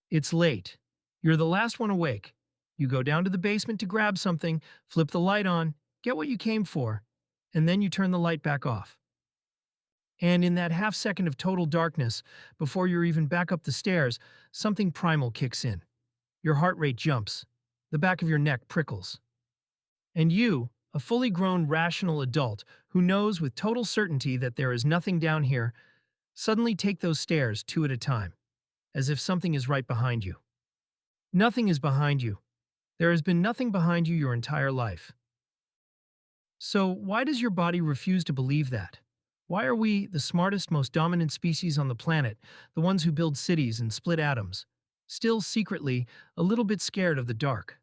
It's late. You're the last one awake. You go down to the basement to grab something, flip the light on, get what you came for, and then you turn the light back off. And in that half second of total darkness, before you're even back up the stairs, something primal kicks in. Your heart rate jumps. The back of your neck prickles. And you, a fully grown rational adult who knows with total certainty that there is nothing down here, suddenly take those stairs two at a time, as if something is right behind you. Nothing is behind you. There has been nothing behind you your entire life. So why does your body refuse to believe that? Why are we, the smartest, most dominant species on the planet, the ones who build cities and split atoms, still secretly a little bit scared of the dark?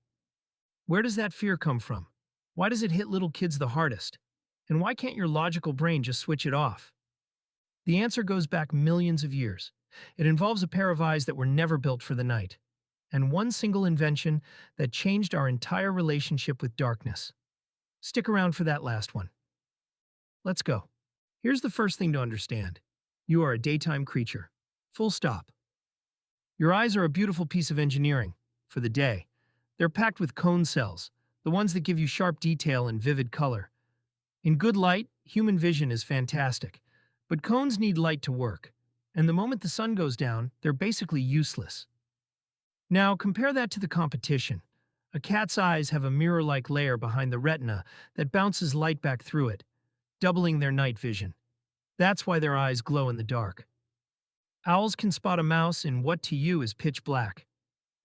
Where does that fear come from? Why does it hit little kids the hardest? And why can't your logical brain just switch it off? The answer goes back millions of years. It involves a pair of eyes that were never built for the night, and one single invention that changed our entire relationship with darkness. Stick around for that last one. Let's go. Here's the first thing to understand. You are a daytime creature. Full stop. Your eyes are a beautiful piece of engineering for the day. They're packed with cone cells, the ones that give you sharp detail and vivid color. In good light, human vision is fantastic, but cones need light to work, and the moment the sun goes down, they're basically useless. Now, compare that to the competition. A cat's eyes have a mirror-like layer behind the retina that bounces light back through it, doubling their night vision. That's why their eyes glow in the dark. Owls can spot a mouse in what to you is pitch black.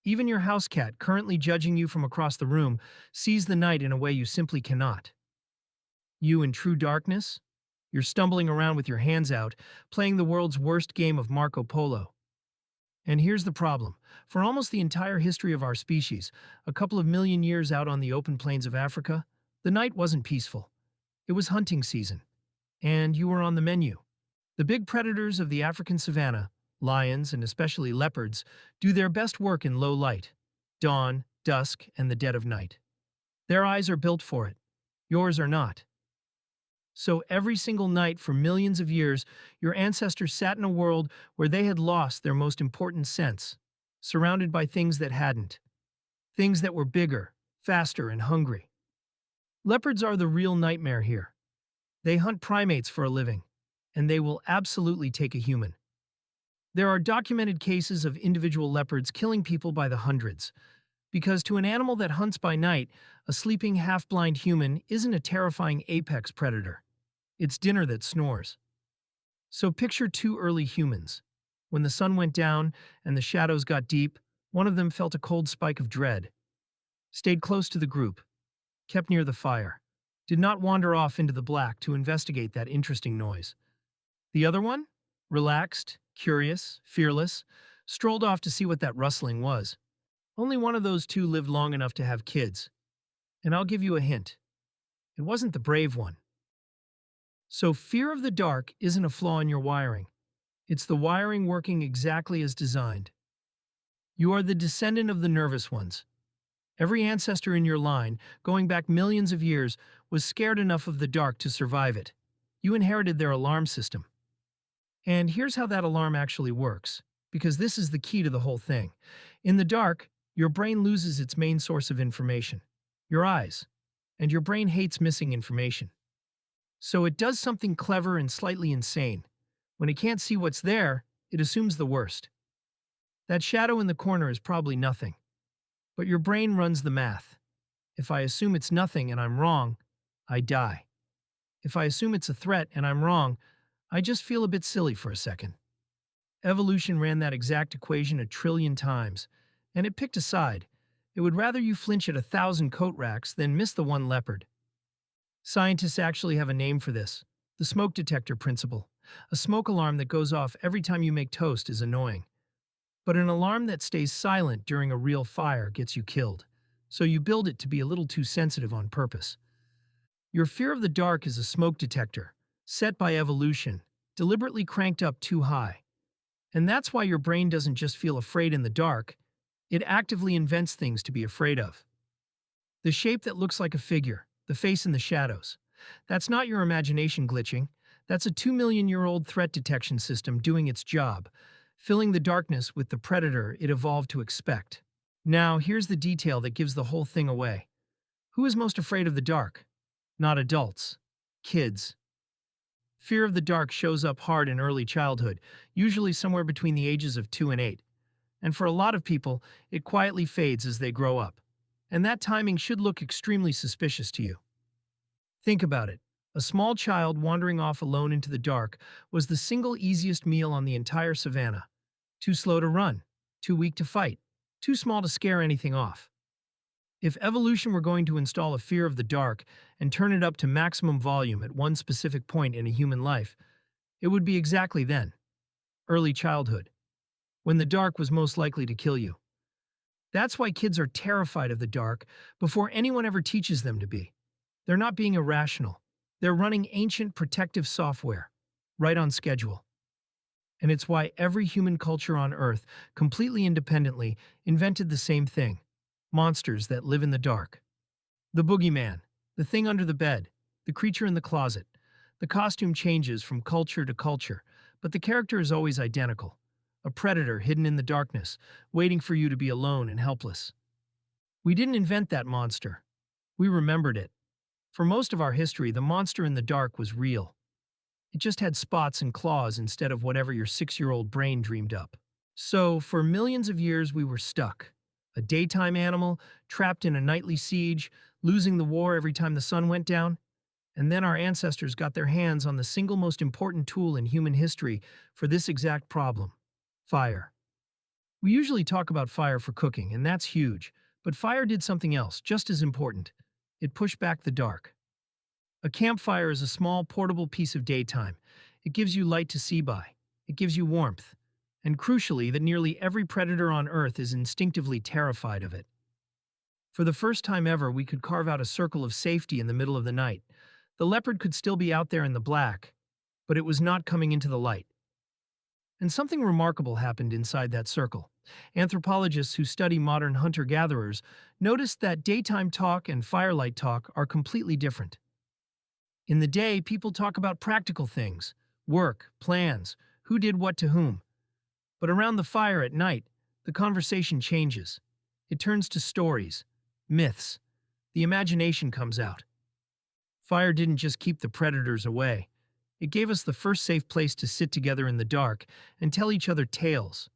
Even your house cat, currently judging you from across the room, sees the night in a way you simply cannot. You in true darkness? You're stumbling around with your hands out, playing the world's worst game of Marco Polo. And here's the problem. For almost the entire history of our species, a couple of million years out on the open plains of Africa, the night wasn't peaceful. It was hunting season. And you were on the menu. The big predators of the African savanna, lions and especially leopards, do their best work in low light, dawn, dusk, and the dead of night. Their eyes are built for it. Yours are not. So every single night for millions of years, your ancestors sat in a world where they had lost their most important sense, surrounded by things that hadn't. Things that were bigger, faster, and hungry. Leopards are the real nightmare here. They hunt primates for a living, and they will absolutely take a human. There are documented cases of individual leopards killing people by the hundreds, because to an animal that hunts by night, a sleeping half-blind human isn't a terrifying apex predator. It's dinner that snores. So picture two early humans. When the sun went down and the shadows got deep, one of them felt a cold spike of dread, stayed close to the group, kept near the fire, did not wander off into the black to investigate that interesting noise. The other one? Relaxed, curious, fearless, strolled off to see what that rustling was. Only one of those two lived long enough to have kids. And I'll give you a hint. It wasn't the brave one. So fear of the dark isn't a flaw in your wiring. It's the wiring working exactly as designed. You are the descendant of the nervous ones. Every ancestor in your line, going back millions of years, was scared enough of the dark to survive it. You inherited their alarm system. And here's how that alarm actually works, because this is the key to the whole thing. In the dark, your brain loses its main source of information, your eyes, and your brain hates missing information. So it does something clever and slightly insane. When it can't see what's there, it assumes the worst. That shadow in the corner is probably nothing. But your brain runs the math. If I assume it's nothing and I'm wrong, I die. If I assume it's a threat and I'm wrong, I just feel a bit silly for a second. Evolution ran that exact equation 1,000,000,000,000 times, and it picked a side. It would rather you flinch at 1,000 coat racks than miss the one leopard. Scientists actually have a name for this, the smoke detector principle. A smoke alarm that goes off every time you make toast is annoying. But an alarm that stays silent during a real fire gets you killed. So you build it to be a little too sensitive on purpose. Your fear of the dark is a smoke detector, set by evolution, deliberately cranked up too high. And that's why your brain doesn't just feel afraid in the dark, it actively invents things to be afraid of. The shape that looks like a figure, the face in the shadows. That's not your imagination glitching. That's a 2 million-year-old threat detection system doing its job, filling the darkness with the predator it evolved to expect. Now, here's the detail that gives the whole thing away. Who is most afraid of the dark? Not adults. Kids. Fear of the dark shows up hard in early childhood, usually somewhere between the ages of 2 and 8. And for a lot of people, it quietly fades as they grow up. And that timing should look extremely suspicious to you. Think about it. A small child wandering off alone into the dark was the single easiest meal on the entire savannah. Too slow to run, too weak to fight, too small to scare anything off. If evolution were going to install a fear of the dark and turn it up to maximum volume at one specific point in a human life, it would be exactly then. Early childhood. When the dark was most likely to kill you. That's why kids are terrified of the dark before anyone ever teaches them to be. They're not being irrational. They're running ancient protective software, right on schedule. And it's why every human culture on Earth, completely independently, invented the same thing. Monsters that live in the dark. The boogeyman, the thing under the bed, the creature in the closet. The costume changes from culture to culture, but the character is always identical. A predator hidden in the darkness, waiting for you to be alone and helpless. We didn't invent that monster. We remembered it. For most of our history, the monster in the dark was real. It just had spots and claws instead of whatever your 6-year-old brain dreamed up. So, for millions of years, we were stuck. A daytime animal, trapped in a nightly siege, losing the war every time the sun went down. And then our ancestors got their hands on the single most important tool in human history for this exact problem. Fire. We usually talk about fire for cooking, and that's huge. But fire did something else, just as important. It pushed back the dark. A campfire is a small, portable piece of daytime. It gives you light to see by. It gives you warmth. And crucially, that nearly every predator on Earth is instinctively terrified of it. For the first time ever, we could carve out a circle of safety in the middle of the night. The leopard could still be out there in the black, but it was not coming into the light. And something remarkable happened inside that circle. Anthropologists who study modern hunter-gatherers noticed that daytime talk and firelight talk are completely different. In the day, people talk about practical things, work, plans, who did what to whom. But around the fire at night, the conversation changes. It turns to stories, myths. The imagination comes out. Fire didn't just keep the predators away. It gave us the first safe place to sit together in the dark and tell each other tales,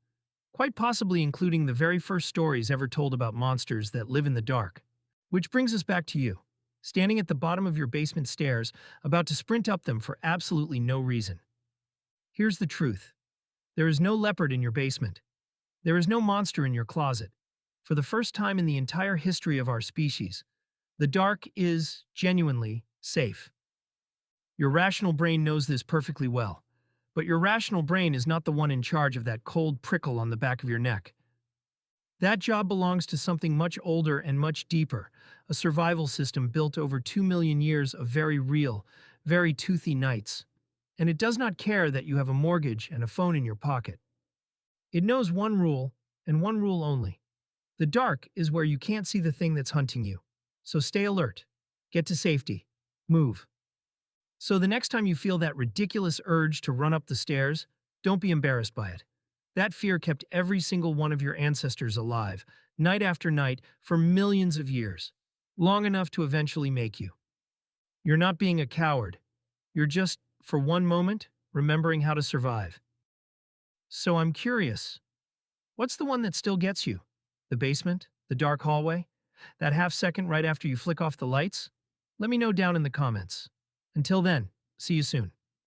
quite possibly including the very first stories ever told about monsters that live in the dark. Which brings us back to you, standing at the bottom of your basement stairs, about to sprint up them for absolutely no reason. Here's the truth. There is no leopard in your basement. There is no monster in your closet. For the first time in the entire history of our species, the dark is genuinely safe. Your rational brain knows this perfectly well, but your rational brain is not the one in charge of that cold prickle on the back of your neck. That job belongs to something much older and much deeper, a survival system built over 2 million years of very real, very toothy nights. And it does not care that you have a mortgage and a phone in your pocket. It knows one rule, and one rule only. The dark is where you can't see the thing that's hunting you. So stay alert. Get to safety. Move. So the next time you feel that ridiculous urge to run up the stairs, don't be embarrassed by it. That fear kept every single one of your ancestors alive, night after night, for millions of years, long enough to eventually make you. You're not being a coward. You're just, for one moment, remembering how to survive. So I'm curious, what's the one that still gets you? The basement? The dark hallway? That half second right after you flick off the lights? Let me know down in the comments. Until then, see you soon.